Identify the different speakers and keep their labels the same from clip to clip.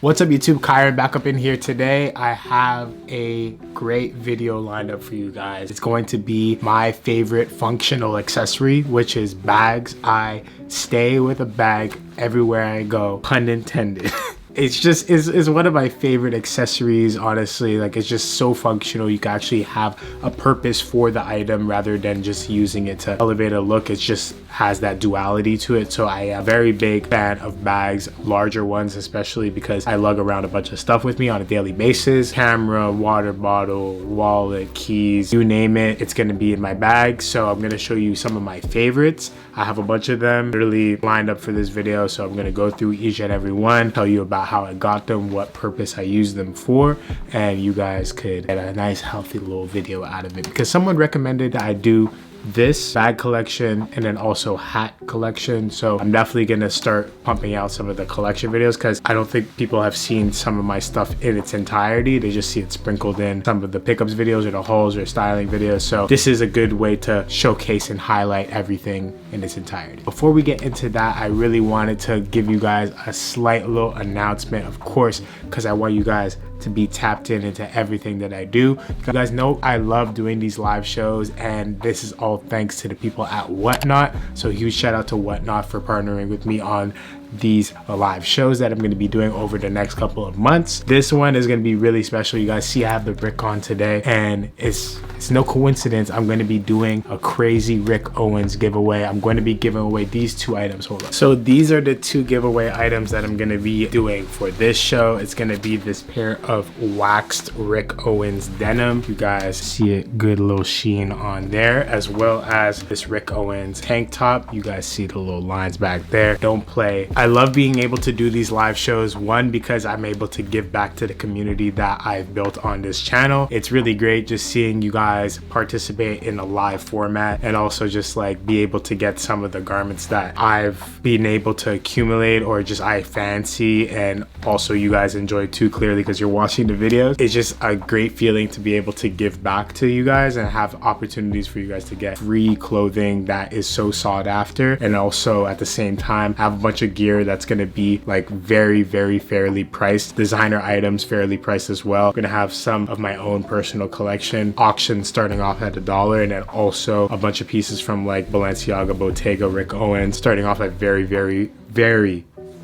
Speaker 1: What's up YouTube, Kyron back up in here. Today I have a great video lined up for you guys. It's going to be my favorite functional accessory, which is bags. I stay with a bag everywhere I go, pun intended. It's one of my favorite accessories, honestly. Like, it's just so functional. You can actually have a purpose for the item rather than just using it to elevate a look. It just has that duality to it. So I am a very big fan of bags, larger ones especially, because I lug around a bunch of stuff with me on a daily basis. Camera, water bottle, wallet, keys, you name it, it's gonna be in my bag. So I'm gonna show you some of my favorites. I have a bunch of them literally lined up for this video, so I'm gonna go through each and every one, tell you about how I got them, what purpose I use them for, and you guys could get a nice healthy little video out of it, because someone recommended I do this bag collection and then also hat collection. So I'm definitely gonna start pumping out some of the collection videos, because I don't think people have seen some of my stuff in its entirety. They just see it sprinkled in some of the pickups videos or the hauls or styling videos. So this is a good way to showcase and highlight everything in its entirety. Before we get into that, I really wanted to give you guys a slight little announcement, of course, because I want you guys to be tapped into everything that I do. You guys know I love doing these live shows, and this is all thanks to the people at Whatnot. So huge shout out to Whatnot for partnering with me on these live shows that I'm going to be doing over the next couple of months. This one is going to be really special. You guys see I have the Rick on today, and it's no coincidence I'm going to be doing a crazy Rick Owens giveaway. I'm going to be giving away these two items. Hold on. So these are the two giveaway items that I'm going to be doing for this show. It's going to be this pair of waxed Rick Owens denim. You guys see it, good little sheen on there, as well as this Rick Owens tank top. You guys see the little lines back there. Don't play. I love being able to do these live shows, one, because I'm able to give back to the community that I've built on this channel. It's really great just seeing you guys participate in a live format, and also just like be able to get some of the garments that I've been able to accumulate or just I fancy, and also you guys enjoy too, clearly, because you're watching the videos. It's just a great feeling to be able to give back to you guys and have opportunities for you guys to get free clothing that is so sought after, and also at the same time have a bunch of gear that's going to be like very fairly priced, designer items fairly priced as well. I'm going to have some of my own personal collection auctions starting off at $1, and then also a bunch of pieces from like Balenciaga, Bottega, Rick Owens starting off at very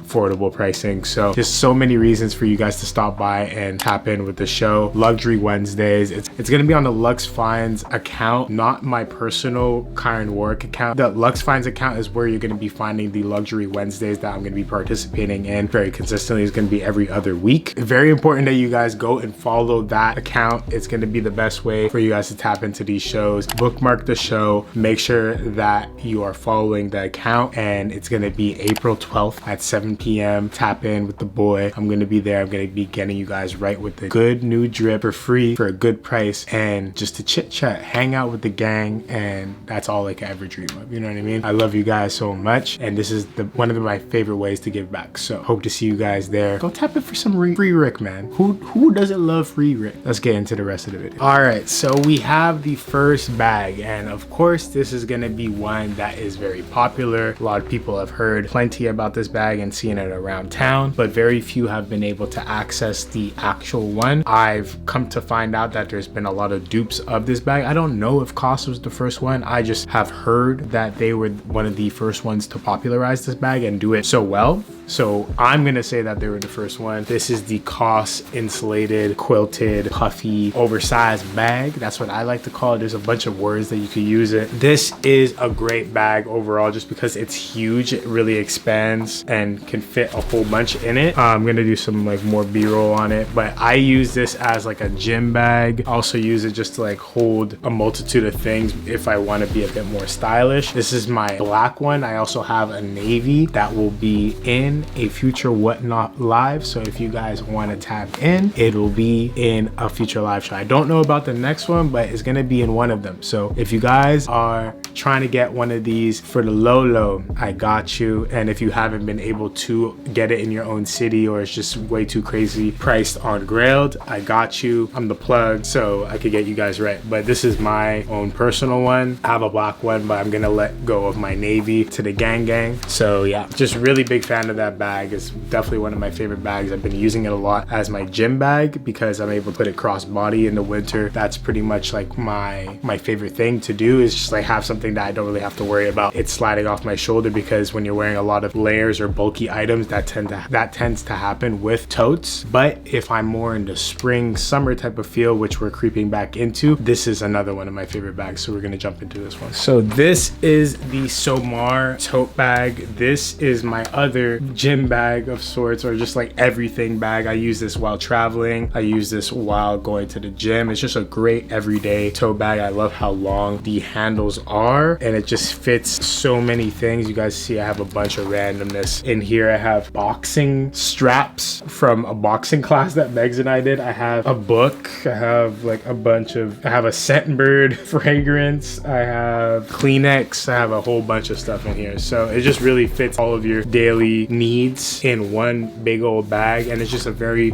Speaker 1: affordable pricing. So there's so many reasons for you guys to stop by and tap in with the show. Luxury Wednesdays, it's gonna be on the Lux Finds account, not my personal Kyron Warwick account. The Lux Finds account is where you're gonna be finding the Luxury Wednesdays that I'm gonna be participating in very consistently. It's gonna be every other week. Very important that you guys go and follow that account. It's gonna be the best way for you guys to tap into these shows. Bookmark the show, make sure that you are following the account, and it's gonna be April 12th at 7 p.m. Tap in with the boy. I'm gonna be there. I'm gonna be getting you guys right with the good new drip for free for a good price, and just to chit chat, hang out with the gang, and that's all I can ever dream of. You know what I mean? I love you guys so much, and this is one of my favorite ways to give back. So hope to see you guys there. Go tap in for some free Rick, man. Who doesn't love free Rick? Let's get into the rest of the video. All right, so we have the first bag, and of course this is gonna be one that is very popular. A lot of people have heard plenty about this bag and seen it around town, but very few have been able to access the actual one. I've come to find out that there's been a lot of dupes of this bag. I don't know if COS was the first one. I just have heard that they were one of the first ones to popularize this bag and do it so well. So I'm gonna say that they were the first one. This is the COS insulated, quilted, puffy, oversized bag. That's what I like to call it. There's a bunch of words that you could use it. This is a great bag overall, just because it's huge. It really expands and can fit a whole bunch in it. I'm gonna do some like more B-roll on it, but I use this as like a gym bag. I also use it just to like hold a multitude of things if I want to be a bit more stylish. This is my black one. I also have a navy that will be in a future Whatnot live, so if you guys want to tap in, it'll be in a future live show. I don't know about the next one, but it's gonna be in one of them. So if you guys are trying to get one of these for the low, I got you. And if you haven't been able to get it in your own city, or it's just way too crazy priced on Grailed, I got you. I'm the plug, so I could get you guys right. But this is my own personal one. I have a black one, but I'm gonna let go of my navy to the gang. So yeah, just really big fan of that that bag. It's definitely one of my favorite bags. I've been using it a lot as my gym bag because I'm able to put it cross-body in the winter. That's pretty much like my favorite thing to do, is just like have something that I don't really have to worry about it sliding off my shoulder, because when you're wearing a lot of layers or bulky items, that tends to happen with totes. But if I'm more into spring, summer type of feel, which we're creeping back into, this is another one of my favorite bags. So we're gonna jump into this one. So this is the SOMAR tote bag. This is my other gym bag of sorts, or just like everything bag. I use this while traveling. I use this while going to the gym. It's just a great everyday tote bag. I love how long the handles are, and it just fits so many things. You guys see I have a bunch of randomness in here. I have boxing straps from a boxing class that Megs and I did. I have a book. I have like a bunch of, I have a Scentbird fragrance. I have Kleenex. I have a whole bunch of stuff in here. So it just really fits all of your daily needs in one big old bag, and it's just a very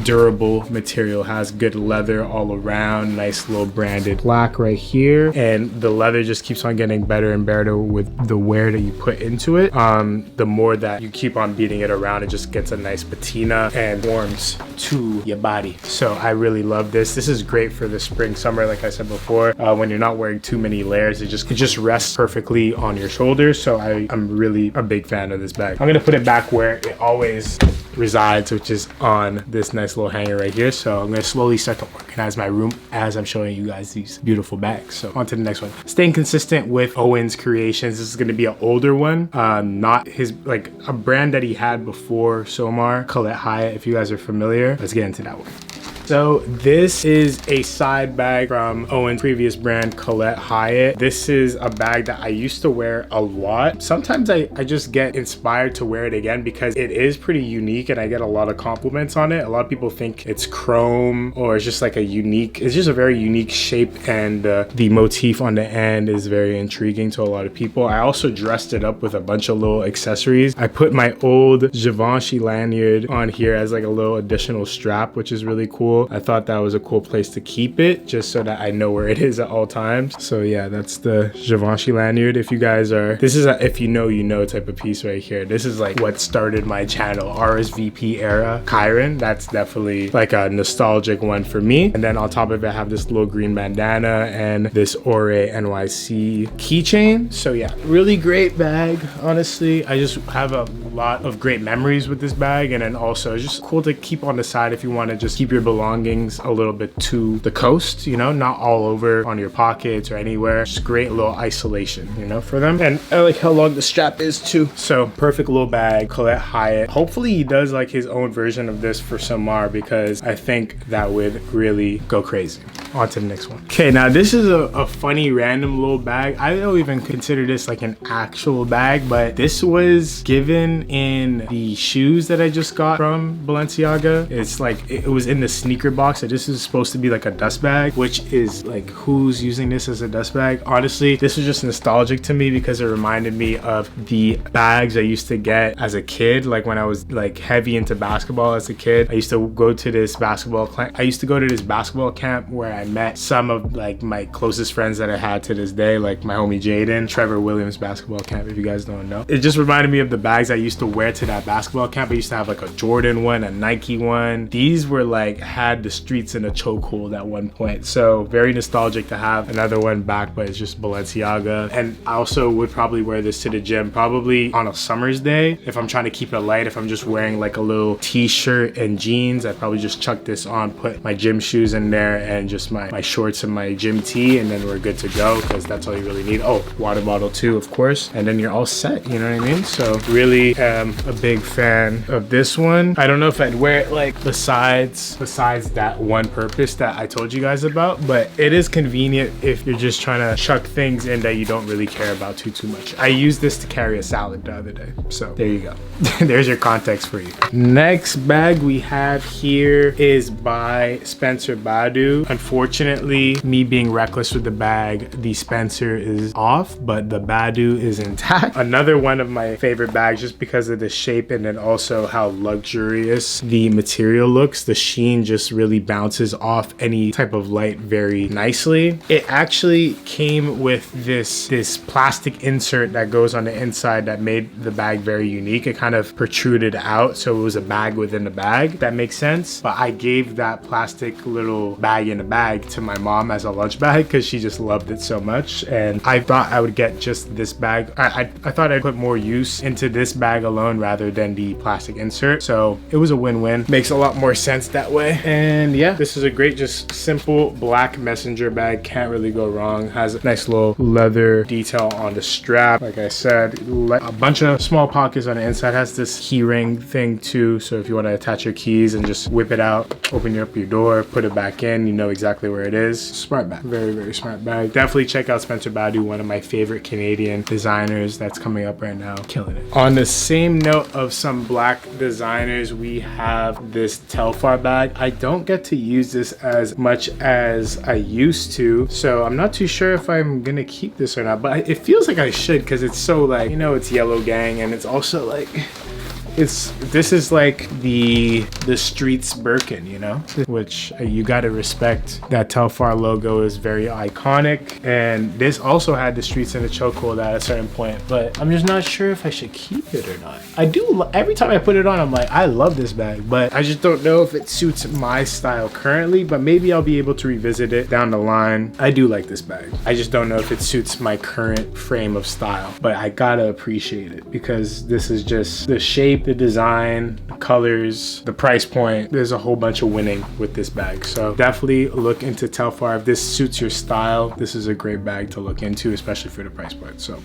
Speaker 1: durable material. Has good leather all around, nice little branded plaque right here, and the leather just keeps on getting better and better with the wear that you put into it. The more that you keep on beating it around, it just gets a nice patina and warms to your body. So I really love this. This is great for the spring, summer, like I said before, when you're not wearing too many layers. It just rests perfectly on your shoulders. So I'm really a big fan of this bag. I'm gonna put it back where it always resides, which is on this nice little hanger right here. So I'm gonna slowly start to organize my room as I'm showing you guys these beautiful bags. So on to the next one. Staying consistent with Owens creations. This is gonna be an older one, not his, like a brand that he had before SOMAR, Colette Hyatt, if you guys are familiar. Let's get into that one. So this is a side bag from Owen's previous brand, Colette Hyatt. This is a bag that I used to wear a lot. Sometimes I just get inspired to wear it again because it is pretty unique and I get a lot of compliments on it. A lot of people think it's chrome, or it's just like it's just a very unique shape, and the motif on the end is very intriguing to a lot of people. I also dressed it up with a bunch of little accessories. I put my old Givenchy lanyard on here as like a little additional strap, which is really cool. I thought that was a cool place to keep it, just so that I know where it is at all times. So yeah, that's the Givenchy lanyard. If you guys are, this is a if you know type of piece right here. This is like what started my channel, RSVP era Kyron. That's definitely like a nostalgic one for me. And then on top of it, I have this little green bandana and this Ore NYC keychain. So yeah, really great bag. Honestly, I just have a lot of great memories with this bag, and then also it's just cool to keep on the side if you want to just keep your belongings a little bit to the coast, you know, not all over on your pockets or anywhere. Just great little isolation, you know, for them. And I like how long the strap is too. So perfect little bag, Colette Hyatt. Hopefully he does like his own version of this for SOMAR, because I think that would really go crazy. On to the next one. Okay, now this is a funny random little bag. I don't even consider this like an actual bag, but this was given in the shoes that I just got from Balenciaga. It's like, it was in the sneaker box. So this is supposed to be like a dust bag, which is like, who's using this as a dust bag? Honestly, this was just nostalgic to me because it reminded me of the bags I used to get as a kid. Like when I was like heavy into basketball as a kid, I used to go to this basketball camp where I met some of like my closest friends that I had to this day, like my homie Jaden, Trevor Williams basketball camp, if you guys don't know. It just reminded me of the bags I used to wear to that basketball camp. I used to have like a Jordan one, a Nike one. These were like, had the streets in a chokehold at one point. So very nostalgic to have another one back, but it's just Balenciaga. And I also would probably wear this to the gym, probably on a summer's day. If I'm trying to keep it light, if I'm just wearing like a little t-shirt and jeans, I'd probably just chuck this on, put my gym shoes in there and just my shorts and my gym tee, and then we're good to go, because that's all you really need. Oh, water bottle too, of course. And then you're all set, you know what I mean? So really am a big fan of this one. I don't know if I'd wear it like besides that one purpose that I told you guys about, but it is convenient if you're just trying to chuck things in that you don't really care about too much. I used this to carry a salad the other day, so there you go. There's your context for you. Next bag we have here is by Spencer Badu. Unfortunately, me being reckless with the bag, the Spencer is off, but the Badu is intact. Another one of my favorite bags, just because of the shape and then also how luxurious the material looks. The sheen just just really bounces off any type of light very nicely. It actually came with this plastic insert that goes on the inside that made the bag very unique. It kind of protruded out, so it was a bag within a bag, if that makes sense. But I gave that plastic little bag in a bag to my mom as a lunch bag because she just loved it so much. And I thought I would get just this bag. I thought I'd put more use into this bag alone rather than the plastic insert. So it was a win-win. Makes a lot more sense that way. And yeah, this is a great, just simple black messenger bag. Can't really go wrong. Has a nice little leather detail on the strap. Like I said, a bunch of small pockets on the inside. Has this key ring thing too. So if you want to attach your keys and just whip it out, open up your door, put it back in, you know exactly where it is. Smart bag. Very, very smart bag. Definitely check out Spencer Badu, one of my favorite Canadian designers that's coming up right now. Killing it. On the same note of some black designers, we have this Telfar bag. I don't get to use this as much as I used to, so I'm not too sure if I'm gonna keep this or not, but it feels like I should because it's so like, you know, it's Yellow Gang, and it's also like, this is like the streets Birkin, you know, which you gotta respect. That Telfar logo is very iconic, and this also had the streets in the chokehold at a certain point, but I'm just not sure if I should keep it or not. I do, every time I put it on, I'm like, I love this bag, but I just don't know if it suits my style currently, but maybe I'll be able to revisit it down the line. I do like this bag. I just don't know if it suits my current frame of style, but I gotta appreciate it because this is just the shape, the design, the colors, the price point. There's a whole bunch of winning with this bag. So definitely look into Telfar. If this suits your style, this is a great bag to look into, especially for the price point. So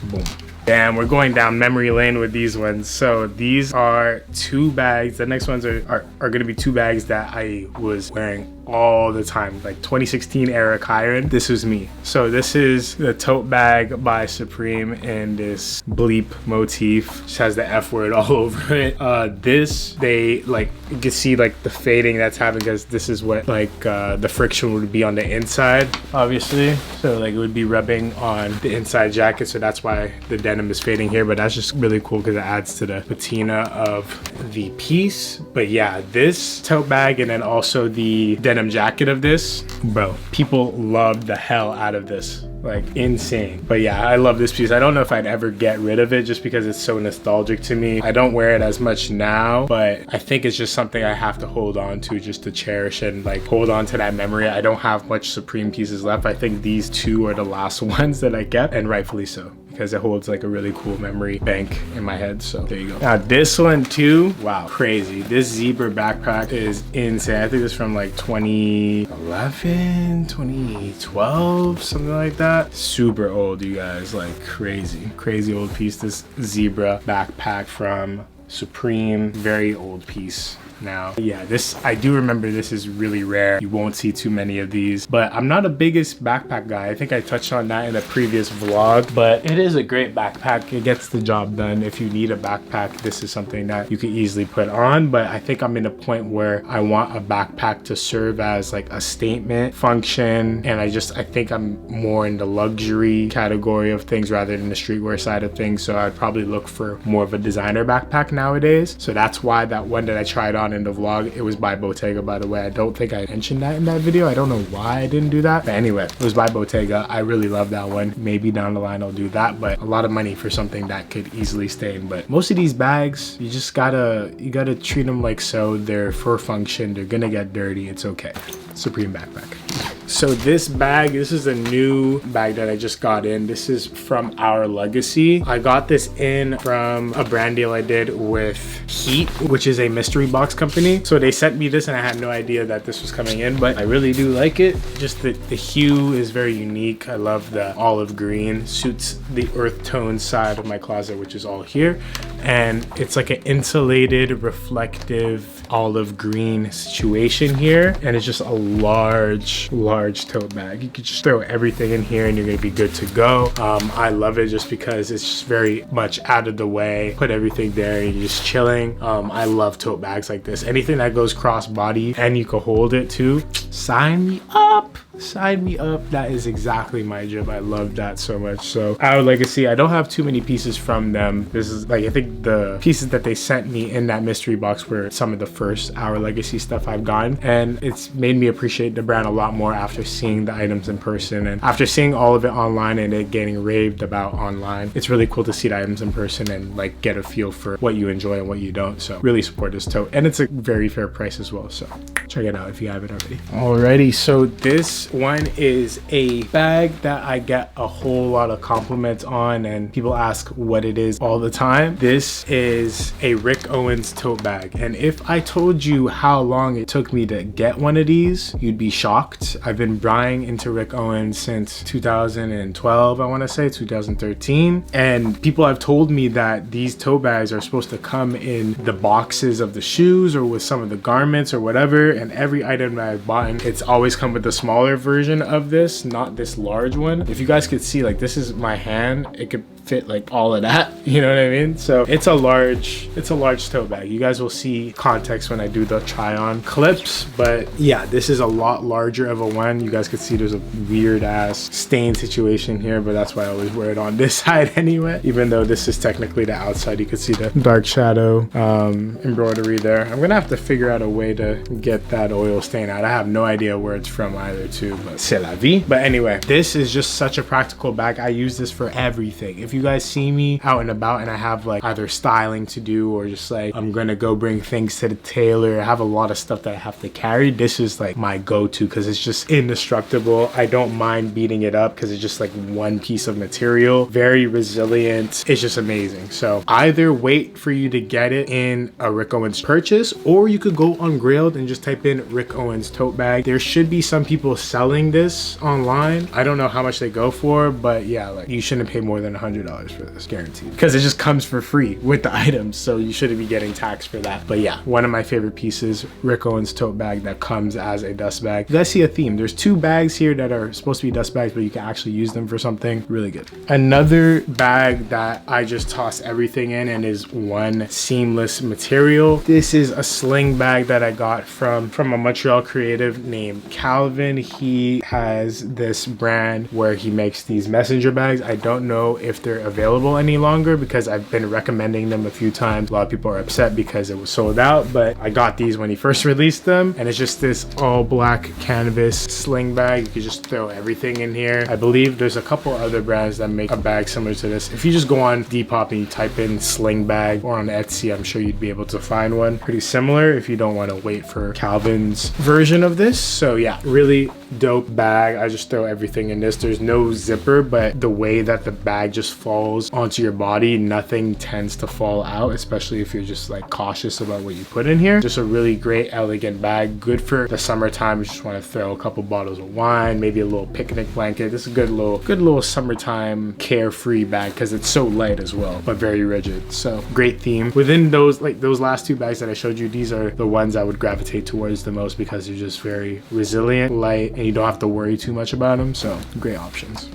Speaker 1: boom. Damn, we're going down memory lane with these ones. So these are two bags. The next ones are gonna be two bags that I was wearing all the time, like 2016 era Kyron. This was me. So this is the tote bag by Supreme in this bleep motif. Just has the F word all over it. This, they like, you can see like the fading that's happening because this is what like the friction would be on the inside, obviously. So like it would be rubbing on the inside jacket. So that's why the denim is fading here, but that's just really cool because it adds to the patina of the piece. But yeah, this tote bag and then also the denim jacket of this, bro, people love the hell out of this, like insane. But yeah, I love this piece. I don't know if I'd ever get rid of it just because it's so nostalgic to me. I don't wear it as much now, but I think it's just something I have to hold on to, just to cherish and like hold on to that memory. I don't have much Supreme pieces left. I think these two are the last ones that I kept, and rightfully so, because it holds like a really cool memory bank in my head. So there you go. Now this one too, wow, crazy. This zebra backpack is insane. I think it's from like 2011, 2012, something like that. Super old, you guys, like crazy old piece. This zebra backpack from Supreme, very old piece. Now yeah, this, I do remember this is really rare. You won't see too many of these, but I'm not a biggest backpack guy. I think I touched on that in a previous vlog, but it is a great backpack. It gets the job done. If you need a backpack, this is something that you could easily put on. But I think I'm in a point where I want a backpack to serve as like a statement function, and I think I'm more in the luxury category of things rather than the streetwear side of things. So I'd probably look for more of a designer backpack nowadays. So that's why that one that I tried on in the vlog, it was by Bottega, by the way. I don't think I mentioned that in that video. I don't know why I didn't do that, but anyway, it was by Bottega. I really love that one. Maybe down the line I'll do that, but a lot of money for something that could easily stain. But most of these bags, you just gotta treat them like so. They're for function. They're gonna get dirty. It's okay. Supreme backpack. So this bag, this is a new bag that I just got in. This is from Our Legacy. I got this in from a brand deal I did with Heat, which is a mystery box company. So they sent me this and I had no idea that this was coming in, but I really do like it. Just the hue is very unique. I love the olive green. Suits the earth tone side of my closet, which is all here. And it's like an insulated, reflective olive green situation here. And it's just a large tote bag. You could just throw everything in here and you're gonna be good to go. I love it just because it's just very much out of the way. Put everything there and you're just chilling. I love tote bags like this. Anything that goes cross body and you can hold it too, sign me up. sign me up. That is exactly my drip. I love that so much. So Our Legacy, I don't have too many pieces from them. This is like, I think the pieces that they sent me in that mystery box were some of the first Our Legacy stuff I've gotten, and it's made me appreciate the brand a lot more after seeing the items in person and after seeing all of it online and it getting raved about online. It's really cool to see the items in person and like get a feel for what you enjoy and what you don't. So really support this tote, and it's a very fair price as well, so check it out if you haven't already. Alrighty, so this one is a bag that I get a whole lot of compliments on, and people ask what it is all the time. This is a Rick Owens tote bag, and if I told you how long it took me to get one of these, you'd be shocked. I've been buying into Rick Owens since 2012, I want to say 2013, and people have told me that these tote bags are supposed to come in the boxes of the shoes or with some of the garments or whatever, and every item that I've bought, it's always come with the smaller version of this, not this large one. If you guys could see, like, this is my hand, it could fit like all of that, you know what I mean? So it's a large tote bag. You guys will see context when I do the try on clips, but yeah, this is a lot larger of a one. You guys could see there's a weird ass stain situation here, but that's why I always wear it on this side anyway, even though this is technically the outside. You could see the dark shadow embroidery there. I'm gonna have to figure out a way to get that oil stain out. I have no idea where it's from either too, but c'est la vie. But anyway, this is just such a practical bag. I use this for everything. If you guys see me out and about and I have like either styling to do or just like I'm gonna go bring things to the tailor, I have a lot of stuff that I have to carry, this is like my go-to because it's just indestructible. I don't mind beating it up because it's just like one piece of material, very resilient. It's just amazing. So either wait for you to get it in a Rick Owens purchase, or you could go on Grailed and just type in Rick Owens tote bag. There should be some people selling this online. I don't know how much they go for, but yeah, like you shouldn't pay more than $100 for this, guaranteed, because it just comes for free with the items, so you shouldn't be getting taxed for that. But yeah, one of my favorite pieces, Rick Owens tote bag that comes as a dust bag. You guys see a theme. There's two bags here that are supposed to be dust bags, but you can actually use them for something really good. Another bag that I just toss everything in and is one seamless material. This is a sling bag that I got from a Montreal creative named Calvin. He has this brand where he makes these messenger bags. I don't know if they're available any longer because I've been recommending them a few times. A lot of people are upset because it was sold out, but I got these when he first released them, and it's just this all black canvas sling bag. You can just throw everything in here. I believe there's a couple other brands that make a bag similar to this. If you just go on Depop and you type in sling bag, or on Etsy, I'm sure you'd be able to find one pretty similar if you don't want to wait for Calvin's version of this. So yeah, really dope bag. I just throw everything in this. There's no zipper, but the way that the bag just falls onto your body, nothing tends to fall out, especially if you're just like cautious about what you put in here. Just a really great, elegant bag, good for the summertime. You just want to throw a couple bottles of wine, maybe a little picnic blanket. This is a good little summertime carefree bag because it's so light as well, but very rigid. So great theme. Within those, like those last two bags that I showed you, these are the ones I would gravitate towards the most because they're just very resilient, light, and you don't have to worry too much about them. So great options.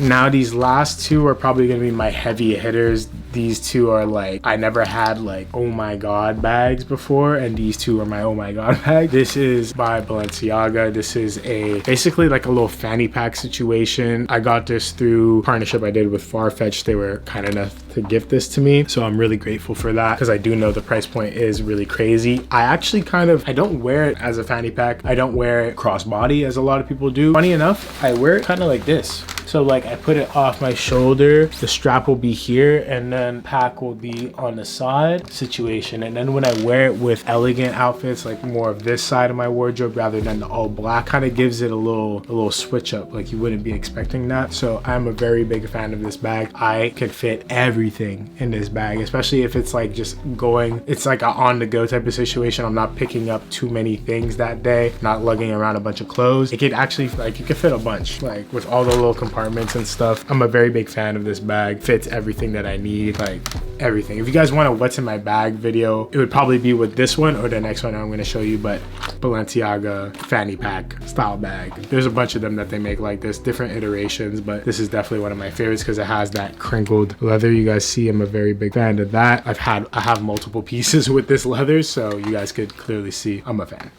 Speaker 1: Now these last two are probably gonna be my heavy hitters. These two are like, I never had like oh my god bags before, and these two are my oh my god bag. This is by Balenciaga. This is basically like a little fanny pack situation. I got this through partnership I did with Farfetch. They were kind enough to gift this to me, so I'm really grateful for that because I do know the price point is really crazy. I actually I don't wear it as a fanny pack. I don't wear it crossbody as a lot of people do. Funny enough, I wear it kind of like this. So like I put it off my shoulder, the strap will be here, and then pack will be on the side situation. And then when I wear it with elegant outfits, like more of this side of my wardrobe rather than the all black, kind of gives it a little switch up, like you wouldn't be expecting that. So I'm a very big fan of this bag. I could fit everything in this bag, especially if it's like just going, it's like an on the go type of situation. I'm not picking up too many things that day, not lugging around a bunch of clothes. It could actually, like, you could fit a bunch, like with all the little compartments and stuff. I'm a very big fan of this bag. Fits everything that I need, like everything. If you guys want a what's in my bag video, it would probably be with this one or the next one I'm going to show you, but Balenciaga fanny pack style bag. There's a bunch of them that they make like this, different iterations, but this is definitely one of my favorites because it has that crinkled leather. You guys see I'm a very big fan of that. I have multiple pieces with this leather, so you guys could clearly see I'm a fan.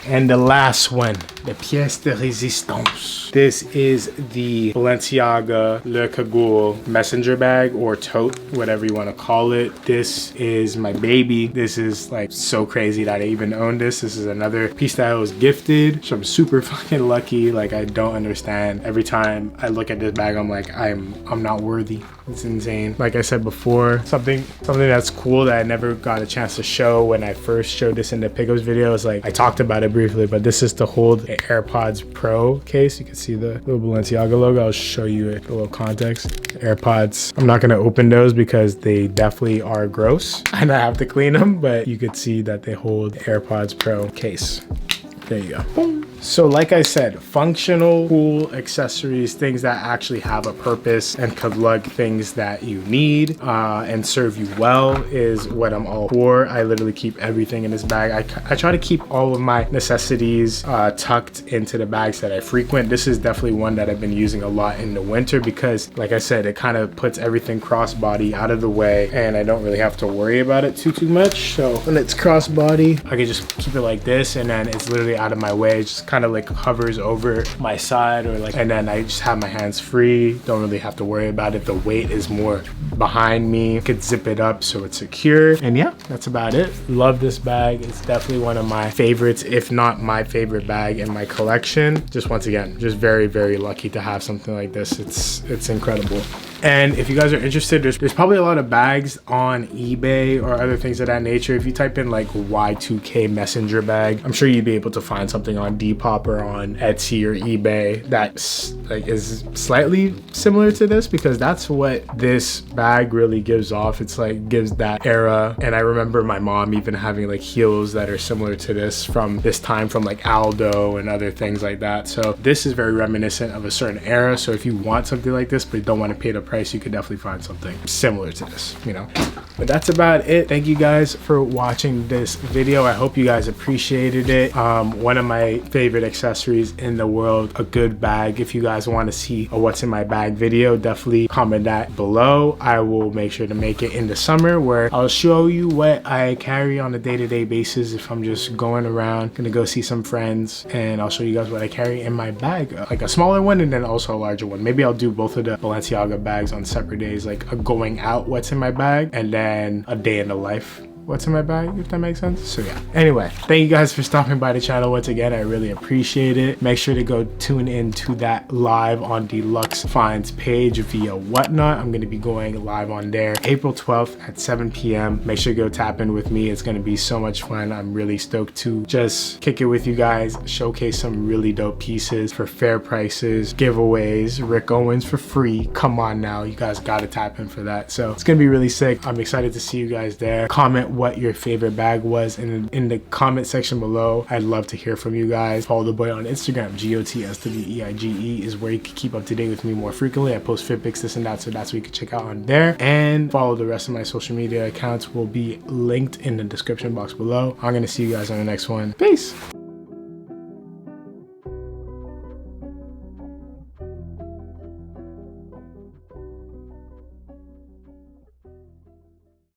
Speaker 1: And the last one, the pièce de résistance. This is the Balenciaga Le Cagole messenger bag or tote, whatever you want to call it. This is my baby. This is like so crazy that I even own this. This is another piece that I was gifted, so I'm super fucking lucky. Like, I don't understand. Every time I look at this bag, I'm like, I'm not worthy. It's insane. Like I said before, something that's cool that I never got a chance to show when I first showed this in the pickups video is, like, I talked about it briefly, but this is to hold an AirPods Pro case. You can see the little Balenciaga logo. I'll show you a little context. AirPods, I'm not gonna open those because they definitely are gross and I have to clean them, but you could see that they hold the AirPods Pro case. There you go. Boom. So like I said, functional, cool accessories, things that actually have a purpose and could lug things that you need and serve you well is what I'm all for. I literally keep everything in this bag. I try to keep all of my necessities tucked into the bags that I frequent. This is definitely one that I've been using a lot in the winter because, like I said, it kind of puts everything crossbody out of the way and I don't really have to worry about it too much. So when it's crossbody, I can just keep it like this and then it's literally out of my way. It just kind of like hovers over my side or like, and then I just have my hands free. Don't really have to worry about it. The weight is more behind me. I could zip it up so it's secure. And yeah, that's about it. Love this bag. It's definitely one of my favorites, if not my favorite bag in my collection. Just once again, just very, very lucky to have something like this. It's incredible. And if you guys are interested, there's probably a lot of bags on eBay or other things of that nature. If you type in like Y2K messenger bag, I'm sure you'd be able to find something on Depop or on Etsy or eBay that like is slightly similar to this, because that's what this bag really gives off. It's like gives that era. And I remember my mom even having like heels that are similar to this from this time, from like Aldo and other things like that. So this is very reminiscent of a certain era. So if you want something like this but don't want to pay the price, you could definitely find something similar to this, you know. But that's about it. Thank you guys for watching this video. I hope you guys appreciated it. One of my favorite accessories in the world, a good bag. If you guys want to see a what's in my bag video, definitely comment that below. I will make sure to make it in the summer where I'll show you what I carry on a day-to-day basis. If I'm just going around, gonna go see some friends, and I'll show you guys what I carry in my bag, like a smaller one and then also a larger one. Maybe I'll do both of the Balenciaga bags on separate days, like a going out what's in my bag and then a day in the life what's in my bag, if that makes sense. So yeah, anyway, thank you guys for stopping by the channel once again. I really appreciate it. Make sure to go tune in to that live on Deluxe Finds page via Whatnot. I'm going to be going live on there April 12th at 7 p.m. Make sure to go tap in with me. It's going to be so much fun. I'm really stoked to just kick it with you guys, showcase some really dope pieces for fair prices, giveaways, Rick Owens for free. Come on now, you guys got to tap in for that. So it's going to be really sick. I'm excited to see you guys there. Comment what your favorite bag was in the comment section below. I'd love to hear from you guys. Follow the boy on Instagram, GOTSWEIGE is where you can keep up to date with me more frequently. I post fit pics, this and that, so that's what you can check out on there. And follow the rest of my social media accounts, will be linked in the description box below. I'm gonna see you guys on the next one. Peace.